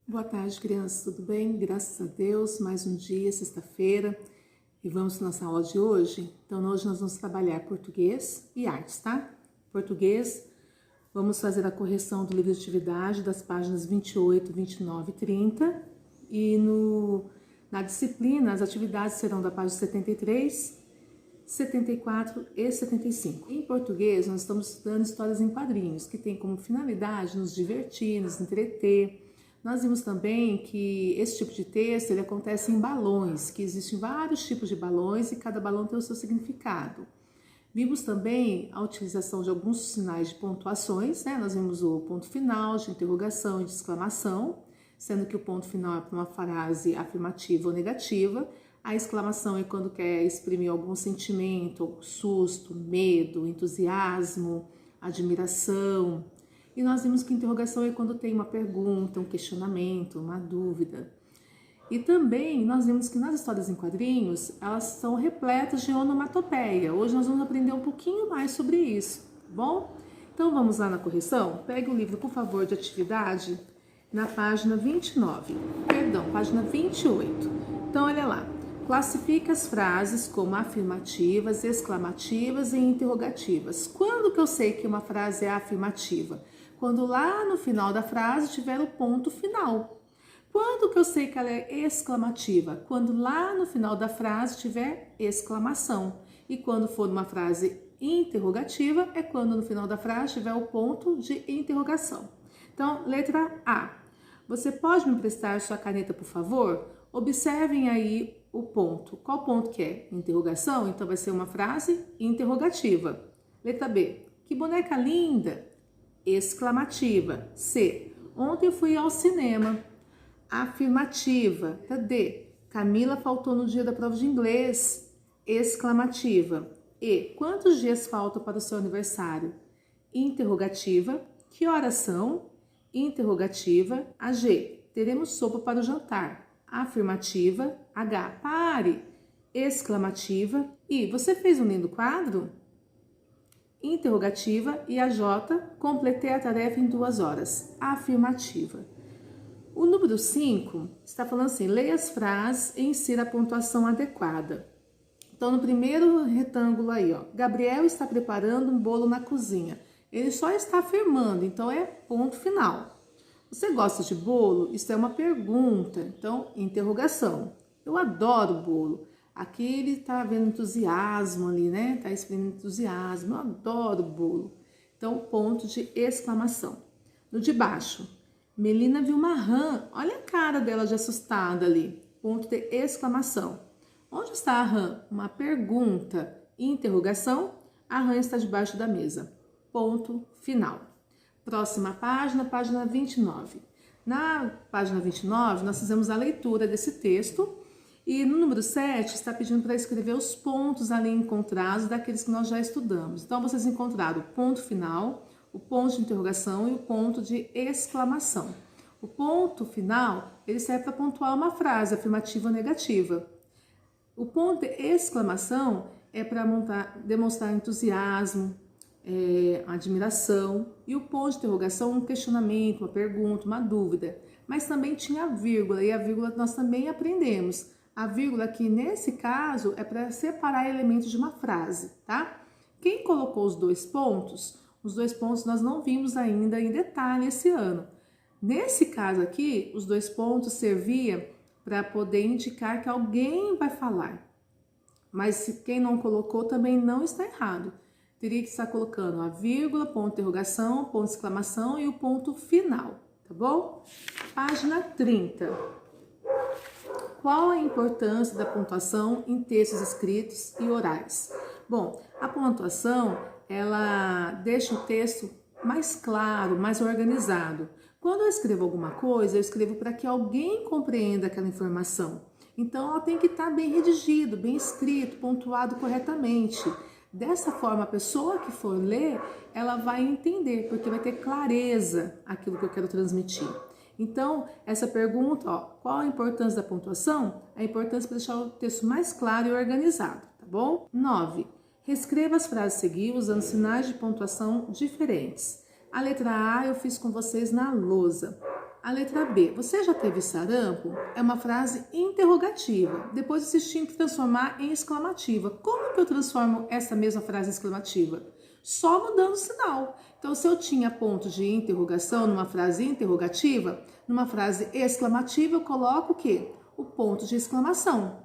Boa tarde, crianças, tudo bem? Graças a Deus, mais um dia, sexta-feira, e vamos para nossa aula de hoje. Então, hoje nós vamos trabalhar português e artes, tá? Português, vamos fazer a correção do livro de atividade das páginas 28, 29 e 30, e na disciplina, as atividades serão da página 73, 74 e 75. Em português, nós estamos estudando histórias em quadrinhos, que tem como finalidade nos divertir, nos entreter. Nós vimos também que esse tipo de texto ele acontece em balões, que existem vários tipos de balões e cada balão tem o seu significado. Vimos também a utilização de alguns sinais de pontuações, né? Nós vimos o ponto final, de interrogação e de exclamação, sendo que o ponto final é para uma frase afirmativa ou negativa. A exclamação é quando quer exprimir algum sentimento, susto, medo, entusiasmo, admiração. E nós vimos que interrogação é quando tem uma pergunta, um questionamento, uma dúvida. E também nós vimos que nas histórias em quadrinhos, elas são repletas de onomatopeia. Hoje nós vamos aprender um pouquinho mais sobre isso, tá bom? Então vamos lá na correção? Pegue o livro, por favor, de atividade na página 29. Perdão, página 28. Então olha lá. Classifica as frases como afirmativas, exclamativas e interrogativas. Quando que eu sei que uma frase é afirmativa? Quando lá no final da frase tiver o ponto final. Quando que eu sei que ela é exclamativa? Quando lá no final da frase tiver exclamação. E quando for uma frase interrogativa, é quando no final da frase tiver o ponto de interrogação. Então, letra A. Você pode me emprestar sua caneta, por favor? Observem aí o ponto. Qual ponto que é? Interrogação? Então vai ser uma frase interrogativa. Letra B. Que boneca linda! Exclamativa. C. Ontem eu fui ao cinema. Afirmativa. D. Camila faltou no dia da prova de inglês. Exclamativa. E. Quantos dias faltam para o seu aniversário? Interrogativa. Que horas são? Interrogativa. A G. Teremos sopa para o jantar. Afirmativa. H. Pare. Exclamativa. I. Você fez um lindo quadro? Interrogativa. E a J. Completei a tarefa em 2 horas. Afirmativa. O número 5 está falando assim, leia as frases e insira a pontuação adequada. Então, no primeiro retângulo aí, ó, Gabriel está preparando um bolo na cozinha. Ele só está afirmando, então é ponto final. Você gosta de bolo? Isso é uma pergunta, então, interrogação. Eu adoro bolo. Aqui ele está vendo entusiasmo ali, né? Está exprimindo entusiasmo. Eu adoro bolo. Então, ponto de exclamação. No de baixo, Melina viu uma rã. Olha a cara dela de assustada ali. Ponto de exclamação. Onde está a rã? Uma pergunta. Interrogação. A rã está debaixo da mesa. Ponto final. Próxima página, página 29. Na página 29, nós fizemos a leitura desse texto e no número 7 está pedindo para escrever os pontos ali encontrados daqueles que nós já estudamos. Então, vocês encontraram o ponto final, o ponto de interrogação e o ponto de exclamação. O ponto final, ele serve para pontuar uma frase, afirmativa ou negativa. O ponto de exclamação é para demonstrar entusiasmo, admiração, e o ponto de interrogação um questionamento, uma pergunta, uma dúvida. Mas também tinha a vírgula, e a vírgula nós também aprendemos. A vírgula aqui, nesse caso, é para separar elementos de uma frase, tá? Quem colocou os 2 pontos? Os 2 pontos nós não vimos ainda em detalhe esse ano. Nesse caso aqui, os 2 pontos serviam para poder indicar que alguém vai falar. Mas se quem não colocou também não está errado. Teria que estar colocando a vírgula, ponto de interrogação, ponto de exclamação e o ponto final, tá bom? Página 30. Qual a importância da pontuação em textos escritos e orais? Bom, a pontuação, ela deixa o texto mais claro, mais organizado. Quando eu escrevo alguma coisa, eu escrevo para que alguém compreenda aquela informação. Então, ela tem que estar bem redigido, bem escrito, pontuado corretamente. Dessa forma, a pessoa que for ler, ela vai entender, porque vai ter clareza aquilo que eu quero transmitir. Então, essa pergunta, ó, qual a importância da pontuação? A importância para deixar o texto mais claro e organizado, tá bom? 9. Reescreva as frases seguintes usando sinais de pontuação diferentes. A letra A eu fiz com vocês na lousa. A letra B, você já teve sarampo? É uma frase interrogativa. Depois vocês tinham que transformar em exclamativa. Como que eu transformo essa mesma frase em exclamativa? Só mudando o sinal. Então, se eu tinha ponto de interrogação numa frase interrogativa, numa frase exclamativa eu coloco o quê? O ponto de exclamação.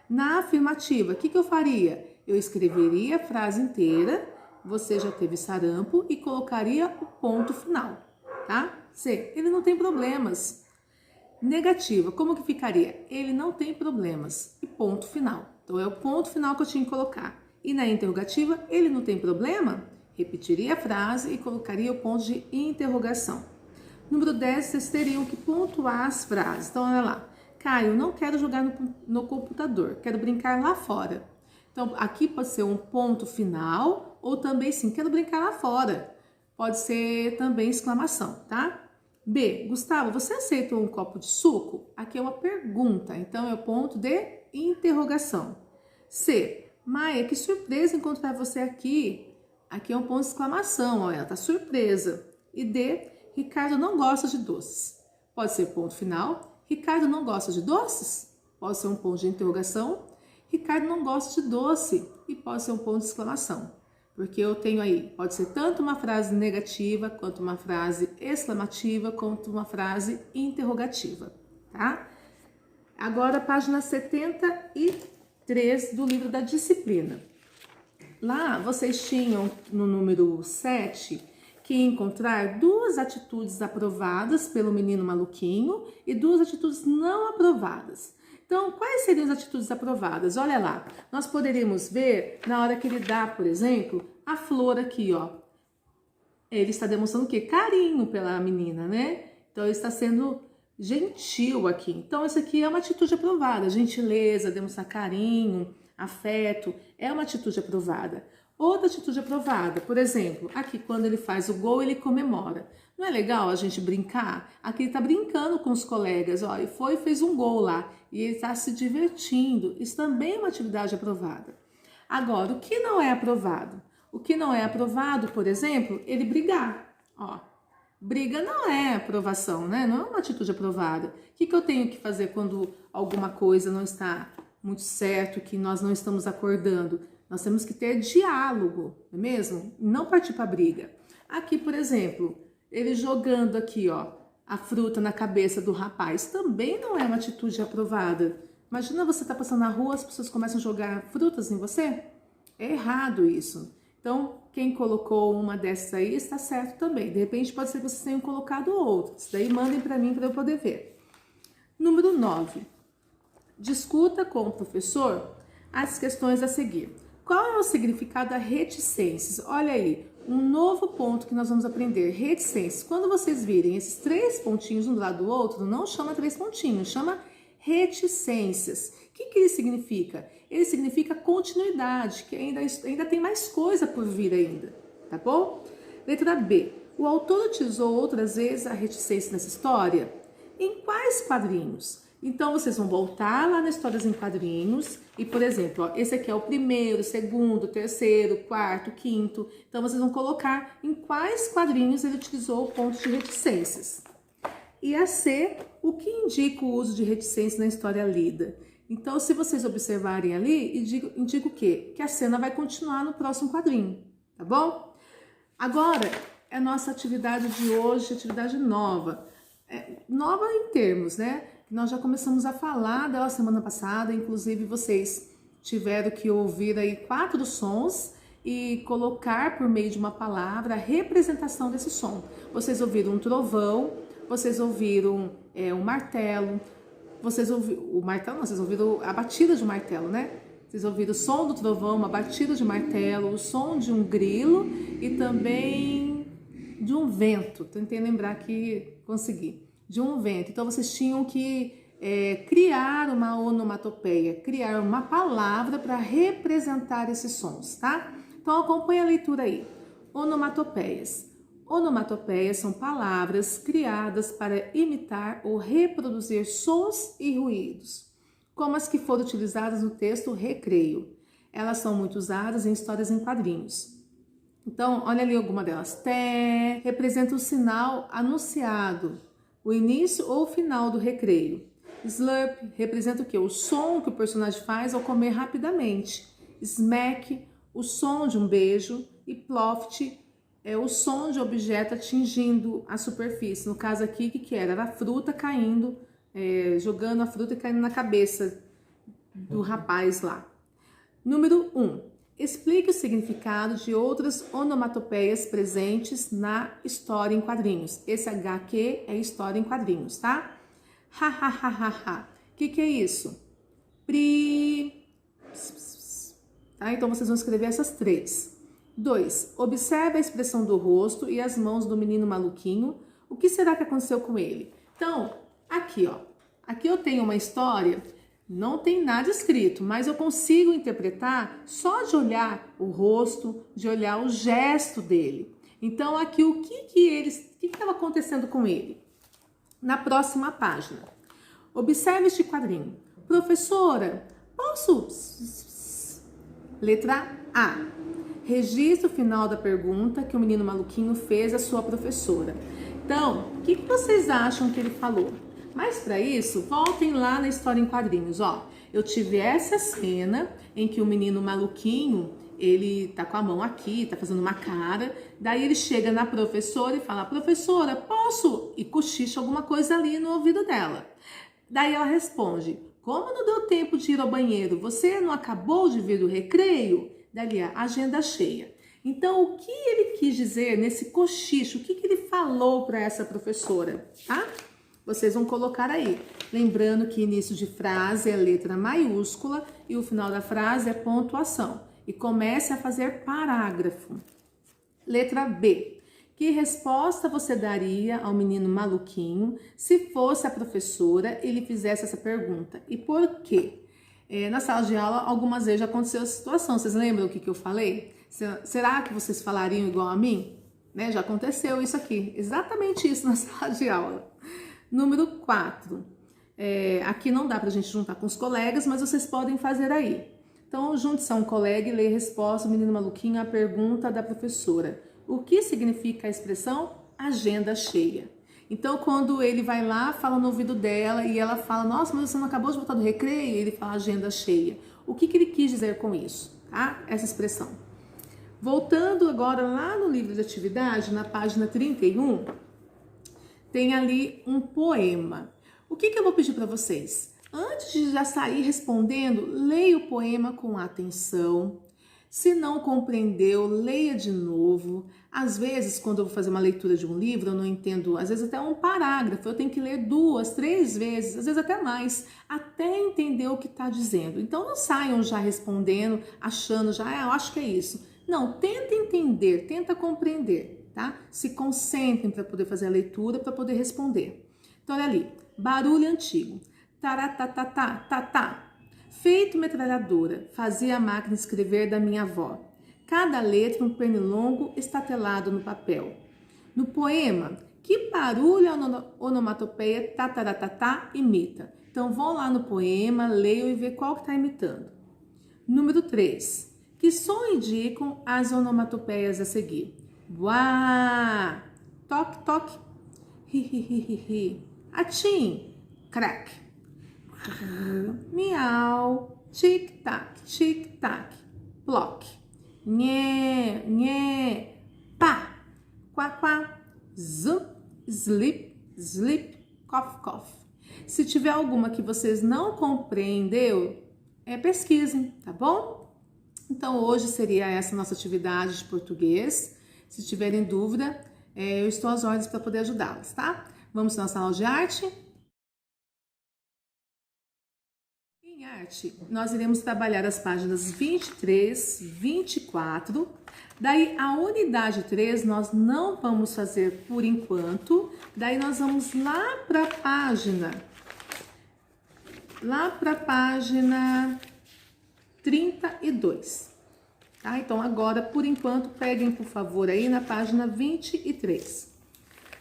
Na afirmativa, o que eu faria? Eu escreveria a frase inteira, você já teve sarampo, e colocaria o ponto final, tá? C, ele não tem problemas. Negativa, como que ficaria? Ele não tem problemas, e ponto final. Então, é o ponto final que eu tinha que colocar. E na interrogativa, ele não tem problema? Repetiria a frase e colocaria o ponto de interrogação. Número 10, vocês teriam que pontuar as frases. Então, olha lá. Caio, não quero jogar no computador, quero brincar lá fora. Então, aqui pode ser um ponto final ou também sim, quero brincar lá fora. Pode ser também exclamação, tá? B, Gustavo, você aceitou um copo de suco? Aqui é uma pergunta, então é o ponto de interrogação. C, Maia, que surpresa encontrar você aqui. Aqui é um ponto de exclamação, ó, ela tá surpresa. E D, Ricardo não gosta de doces. Pode ser ponto final. Ricardo não gosta de doces? Pode ser um ponto de interrogação. Ricardo não gosta de doce e pode ser um ponto de exclamação. Porque eu tenho aí, pode ser tanto uma frase negativa, quanto uma frase exclamativa, quanto uma frase interrogativa, tá? Agora, página 73 do livro da disciplina. Lá, vocês tinham no número 7... que encontrar 2 atitudes aprovadas pelo menino maluquinho e 2 atitudes não aprovadas. Então, quais seriam as atitudes aprovadas? Olha lá, nós poderíamos ver na hora que ele dá, por exemplo, a flor aqui, ó. Ele está demonstrando o quê? Carinho pela menina, né? Então, ele está sendo gentil aqui. Então, isso aqui é uma atitude aprovada. Gentileza, demonstrar carinho, afeto, é uma atitude aprovada. Outra atitude aprovada, por exemplo, aqui quando ele faz o gol, ele comemora. Não é legal a gente brincar? Aqui ele tá brincando com os colegas, ó, e fez um gol lá, e ele tá se divertindo. Isso também é uma atividade aprovada. Agora, o que não é aprovado? O que não é aprovado, por exemplo, ele brigar, ó. Briga não é aprovação, né? Não é uma atitude aprovada. O que eu tenho que fazer quando alguma coisa não está muito certo, que nós não estamos acordando? Nós temos que ter diálogo, não é mesmo? Não partir para briga. Aqui, por exemplo, ele jogando aqui, ó, a fruta na cabeça do rapaz, também não é uma atitude aprovada. Imagina você tá passando na rua, as pessoas começam a jogar frutas em você? É errado isso. Então, quem colocou uma dessas aí está certo também. De repente, pode ser que vocês tenham colocado outras. Daí, mandem para mim para eu poder ver. Número 9. Discuta com o professor as questões a seguir. Qual é o significado da reticências? Olha aí, um novo ponto que nós vamos aprender, reticências. Quando vocês virem esses 3 pontinhos um do lado do outro, não chama 3 pontinhos, chama reticências. O que ele significa? Ele significa continuidade, que ainda tem mais coisa por vir ainda, tá bom? Letra B. O autor utilizou outras vezes a reticência nessa história? Em quais quadrinhos? Então, vocês vão voltar lá nas histórias em quadrinhos e, por exemplo, ó, esse aqui é o primeiro, segundo, terceiro, quarto, quinto. Então, vocês vão colocar em quais quadrinhos ele utilizou o ponto de reticências. E a C, o que indica o uso de reticências na história lida? Então, se vocês observarem ali, indica o quê? Que a cena vai continuar no próximo quadrinho, tá bom? Agora, é a nossa atividade de hoje, atividade nova. Nova em termos, né? Nós já começamos a falar dela semana passada, inclusive vocês tiveram que ouvir aí 4 sons e colocar por meio de uma palavra a representação desse som. Vocês ouviram um trovão, vocês ouviram um martelo, vocês ouviram a batida de um martelo, né? Vocês ouviram o som do trovão, a batida de martelo, o som de um grilo e também de um vento. Tentei lembrar que consegui. De um vento. Então, vocês tinham que criar uma onomatopeia, criar uma palavra para representar esses sons, tá? Então, acompanha a leitura aí. Onomatopeias. Onomatopeias são palavras criadas para imitar ou reproduzir sons e ruídos, como as que foram utilizadas no texto Recreio. Elas são muito usadas em histórias em quadrinhos. Então, olha ali alguma delas. Té representa o sinal anunciado. o início ou o final do recreio. Slurp representa o quê? O som que o personagem faz ao comer rapidamente. Smack, o som de um beijo. E ploft é o som de objeto atingindo a superfície. No caso aqui, o que era? Era a fruta caindo, jogando a fruta e caindo na cabeça do rapaz lá. Número 1. Explique o significado de outras onomatopeias presentes na história em quadrinhos. Esse HQ é história em quadrinhos, tá? Ha, ha, ha, ha, ha. O que é isso? Pri. Tá? Então, vocês vão escrever essas 3. 2. Observe a expressão do rosto e as mãos do menino maluquinho. O que será que aconteceu com ele? Então, aqui, ó. Aqui eu tenho uma história, não tem nada escrito, mas eu consigo interpretar só de olhar o rosto, de olhar o gesto dele. Então, aqui, o que estava acontecendo com ele? Na próxima página. Observe este quadrinho. Professora, posso? Letra A. Registre o final da pergunta que o menino maluquinho fez à sua professora. Então, o que vocês acham que ele falou? Mas para isso, voltem lá na história em quadrinhos, ó. Eu tive essa cena em que o menino maluquinho, ele tá com a mão aqui, tá fazendo uma cara, daí ele chega na professora e fala: professora, posso? E cochicha alguma coisa ali no ouvido dela. Daí ela responde: como não deu tempo de ir ao banheiro? Você não acabou de vir do recreio? Dali a agenda cheia. Então, o que ele quis dizer nesse cochicho? O que ele falou para essa professora? Tá? Vocês vão colocar aí. Lembrando que início de frase é letra maiúscula e o final da frase é pontuação. E comece a fazer parágrafo. Letra B. Que resposta você daria ao menino maluquinho se fosse a professora e lhe fizesse essa pergunta? E por quê? Na sala de aula, algumas vezes já aconteceu essa situação. Vocês lembram o que eu falei? Será que vocês falariam igual a mim? Né? Já aconteceu isso aqui. Exatamente isso na sala de aula. Número 4. Aqui não dá pra gente juntar com os colegas, mas vocês podem fazer aí. Então, junte-se a um colega e leia a resposta, o menino maluquinho, à pergunta da professora. O que significa a expressão agenda cheia? Então, quando ele vai lá, fala no ouvido dela e ela fala: nossa, mas você não acabou de voltar do recreio? E ele fala agenda cheia. O que ele quis dizer com isso? Tá? Essa expressão. Voltando agora lá no livro de atividade, na página 31, tem ali um poema. O que eu vou pedir para vocês? Antes de já sair respondendo, leia o poema com atenção. Se não compreendeu, leia de novo. Às vezes, quando eu vou fazer uma leitura de um livro, eu não entendo, às vezes até um parágrafo, eu tenho que ler 2, 3 vezes, às vezes até mais, até entender o que está dizendo. Então, não saiam já respondendo, achando já, eu acho que é isso. Não, tenta entender, tenta compreender, tá? Se concentrem para poder fazer a leitura, para poder responder. Então, olha ali, barulho antigo. Taratatá, tatá. Feito metralhadora, fazia a máquina escrever da minha avó. Cada letra um pernilongo estatelado no papel. No poema, que barulho a onomatopeia tataratatá imita? Então, vão lá no poema, leiam e vê qual que está imitando. Número 3. Que som indicam as onomatopeias a seguir? Buá, toque, toque, hi, hi, hi, hi, hi. Atim, crack. Miau, tic-tac, ploc. Nhé, nhé, pá, quá, quá, zup, slip, slip, cough, cough. Se tiver alguma que vocês não compreendeu, pesquisem, tá bom? Então, hoje seria essa nossa atividade de português. Se tiverem dúvida, eu estou às ordens para poder ajudá-las, tá? Vamos para nossa aula de arte. Em arte, nós iremos trabalhar as páginas 23, 24. Daí, a unidade 3 nós não vamos fazer por enquanto. Daí, nós vamos lá para a página 32. Tá? Então, agora, por enquanto, peguem, por favor, aí na página 23.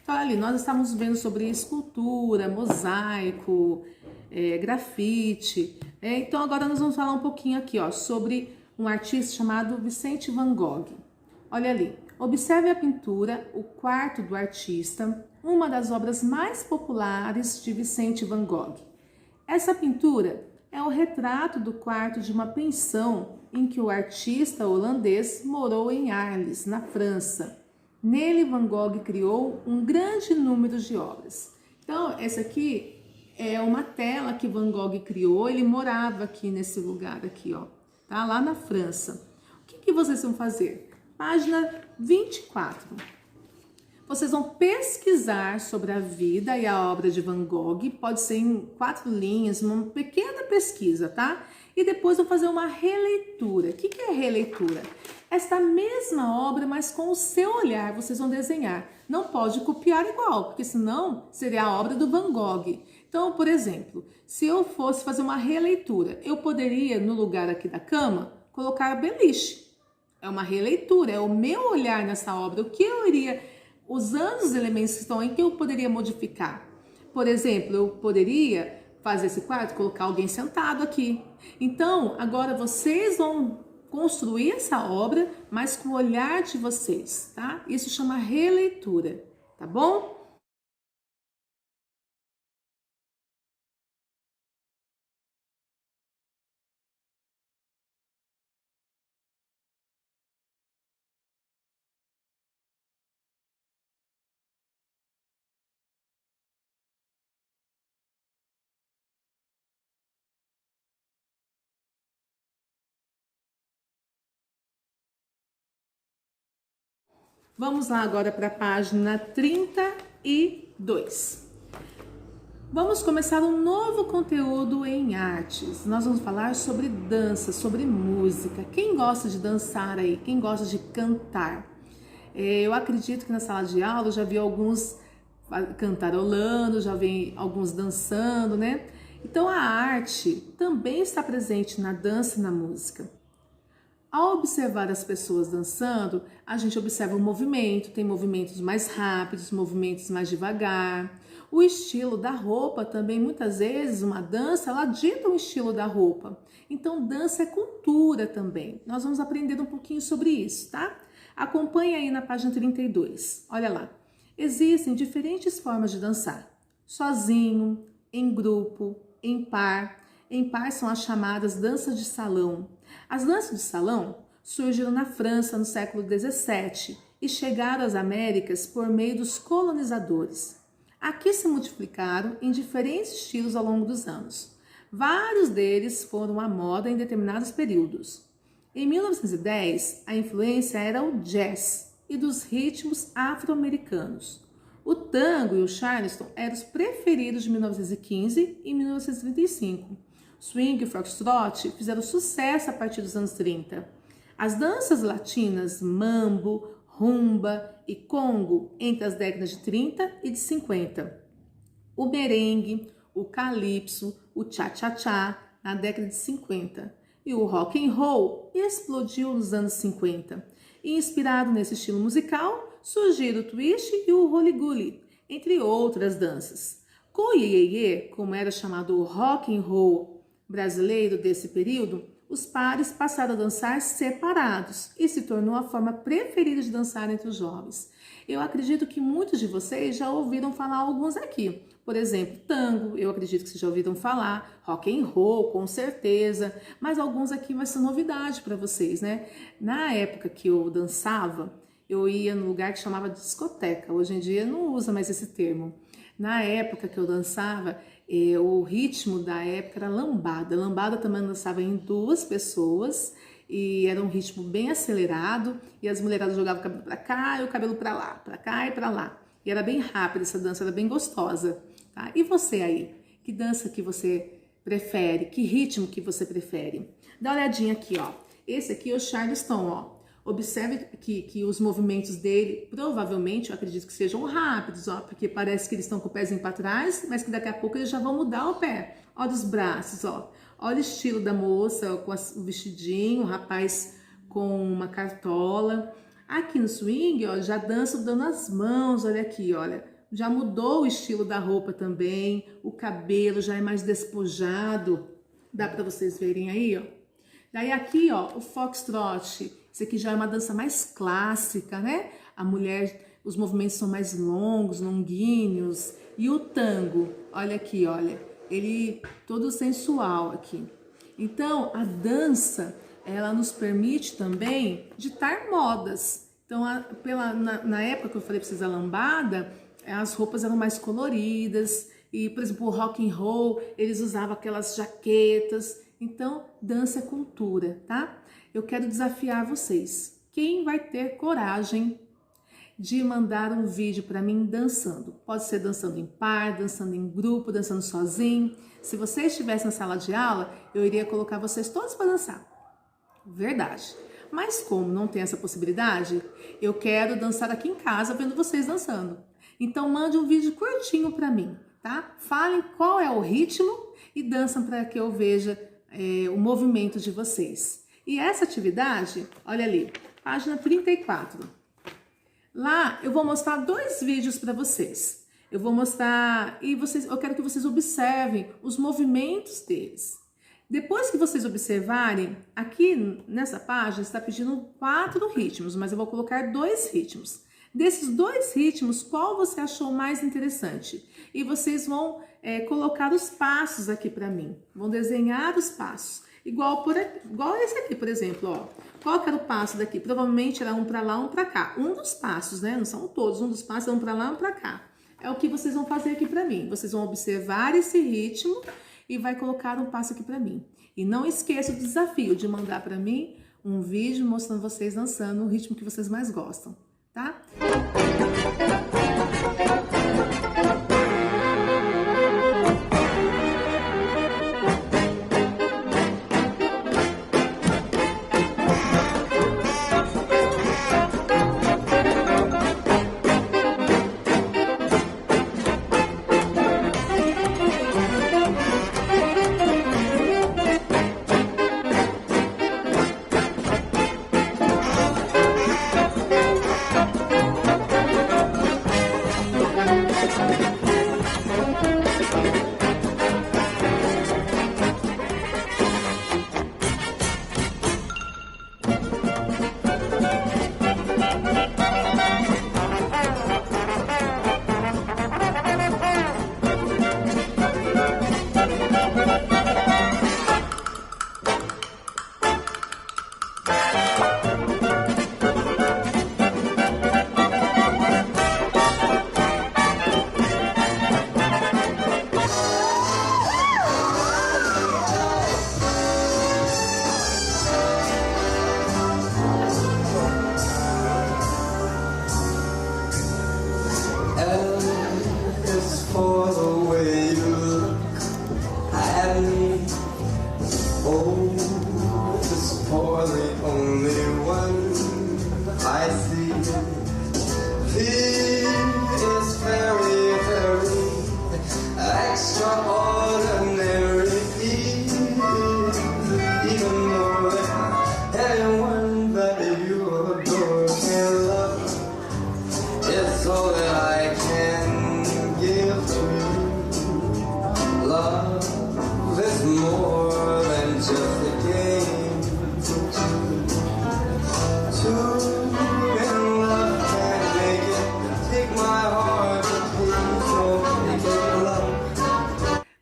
Então, ali, nós estamos vendo sobre escultura, mosaico, grafite. Então, agora nós vamos falar um pouquinho aqui, ó, sobre um artista chamado Vicente Van Gogh. Olha ali, Observe a pintura O Quarto do Artista, uma das obras mais populares de Vicente Van Gogh. Essa pintura é o retrato do quarto de uma pensão em que o artista holandês morou em Arles, na França. Nele, Van Gogh criou um grande número de obras. Então, essa aqui é uma tela que Van Gogh criou, ele morava aqui nesse lugar aqui, ó, tá? Lá na França. O que vocês vão fazer? Página 24. Vocês vão pesquisar sobre a vida e a obra de Van Gogh, pode ser em 4 linhas, uma pequena pesquisa, tá? E depois vão fazer uma releitura. O que é releitura? Esta mesma obra, mas com o seu olhar, vocês vão desenhar. Não pode copiar igual, porque senão seria a obra do Van Gogh. Então, por exemplo, se eu fosse fazer uma releitura, eu poderia, no lugar aqui da cama, colocar a beliche. É uma releitura, é o meu olhar nessa obra, o que eu iria, usando os elementos que estão aí, que eu poderia modificar. Por exemplo, eu poderia fazer esse quadro, colocar alguém sentado aqui. Então, agora vocês vão construir essa obra, mas com o olhar de vocês, tá? Isso chama releitura, tá bom? Vamos lá agora para a página 32. Vamos começar um novo conteúdo em artes. Nós vamos falar sobre dança, sobre música. Quem gosta de dançar aí? Quem gosta de cantar? Eu acredito que na sala de aula eu já vi alguns cantarolando, já vi alguns dançando, né? Então a arte também está presente na dança e na música. Ao observar as pessoas dançando, a gente observa o movimento, tem movimentos mais rápidos, movimentos mais devagar. O estilo da roupa também, muitas vezes, uma dança, ela dita o estilo da roupa. Então, dança é cultura também. Nós vamos aprender um pouquinho sobre isso, tá? Acompanhe aí na página 32. Olha lá. Existem diferentes formas de dançar. Sozinho, em grupo, em par. Em par são as chamadas danças de salão. As danças de salão surgiram na França no século XVII e chegaram às Américas por meio dos colonizadores. Aqui se multiplicaram em diferentes estilos ao longo dos anos. Vários deles foram à moda em determinados períodos. Em 1910, a influência era o jazz e dos ritmos afro-americanos. O tango e o charleston eram os preferidos de 1915 e 1935. Swing e foxtrot fizeram sucesso a partir dos anos 30. As danças latinas, mambo, rumba e congo entre as décadas de 30 e de 50. O merengue, o calypso, o cha-cha-cha na década de 50. E o rock and roll explodiu nos anos 50. E inspirado nesse estilo musical, surgiram o twist e o roly-goly, entre outras danças. Com o iê-iê, como era chamado o rock and roll brasileiro desse período, os pares passaram a dançar separados e se tornou a forma preferida de dançar entre os jovens. Eu acredito que muitos de vocês já ouviram falar alguns aqui. Por exemplo, tango, eu acredito que vocês já ouviram falar, rock and roll, com certeza, mas alguns aqui vai ser novidade para vocês, né? Na época que eu dançava, eu ia num lugar que chamava de discoteca. Hoje em dia não usa mais esse termo. Na época que eu dançava, o ritmo da época era lambada. Lambada também dançava em 2 pessoas e era um ritmo bem acelerado e as mulheradas jogavam o cabelo para cá e o cabelo para lá, para cá e para lá. E era bem rápida essa dança, era bem gostosa. Tá? E você aí? Que dança que você prefere? Que ritmo que você prefere? Dá uma olhadinha aqui, ó. Esse aqui é o charleston, ó. Observe que os movimentos dele, provavelmente, eu acredito que sejam rápidos, ó, porque parece que eles estão com o pezinho para trás, mas que daqui a pouco eles já vão mudar o pé. Olha os braços, ó. Olha o estilo da moça com o vestidinho, o rapaz com uma cartola. Aqui no swing, ó, já dançam dando as mãos, olha aqui, olha. Já mudou o estilo da roupa também, o cabelo já é mais despojado. Dá para vocês verem aí, ó. Daí aqui, ó, o foxtrot. Isso aqui já é uma dança mais clássica, né? A mulher, os movimentos são mais longos, longuinhos. E o tango, olha aqui, olha, ele todo sensual aqui. Então, a dança, ela nos permite também ditar modas. Então, na época que eu falei para vocês a lambada, as roupas eram mais coloridas. E, por exemplo, o rock and roll, eles usavam aquelas jaquetas. Então, dança é cultura, tá? Eu quero desafiar vocês. Quem vai ter coragem de mandar um vídeo para mim dançando? Pode ser dançando em par, dançando em grupo, dançando sozinho. Se você estivesse na sala de aula, eu iria colocar vocês todos para dançar. Verdade. Mas como não tem essa possibilidade, eu quero dançar aqui em casa vendo vocês dançando. Então mande um vídeo curtinho para mim, tá? Falem qual é o ritmo e dançam para que eu veja o movimento de vocês. E essa atividade, olha ali, página 34. Lá eu vou mostrar 2 vídeos para vocês. Eu vou mostrar e eu quero que vocês observem os movimentos deles. Depois que vocês observarem, aqui nessa página está pedindo 4 ritmos, mas eu vou colocar 2 ritmos. Desses 2 ritmos, qual você achou mais interessante? E vocês vão colocar os passos aqui para mim. Vão desenhar os passos. Igual esse aqui, por exemplo, ó. Qual que era o passo daqui? Provavelmente era um para lá, um para cá. Um dos passos, né? Não são todos. Um dos passos é um para lá, um para cá. É o que vocês vão fazer aqui para mim. Vocês vão observar esse ritmo e vai colocar um passo aqui para mim. E não esqueça do desafio de mandar para mim um vídeo mostrando vocês dançando o ritmo que vocês mais gostam, tá?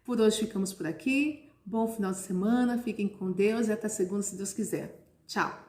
Por hoje ficamos por aqui. Bom final de semana, fiquem com Deus e até segunda, se Deus quiser. Tchau!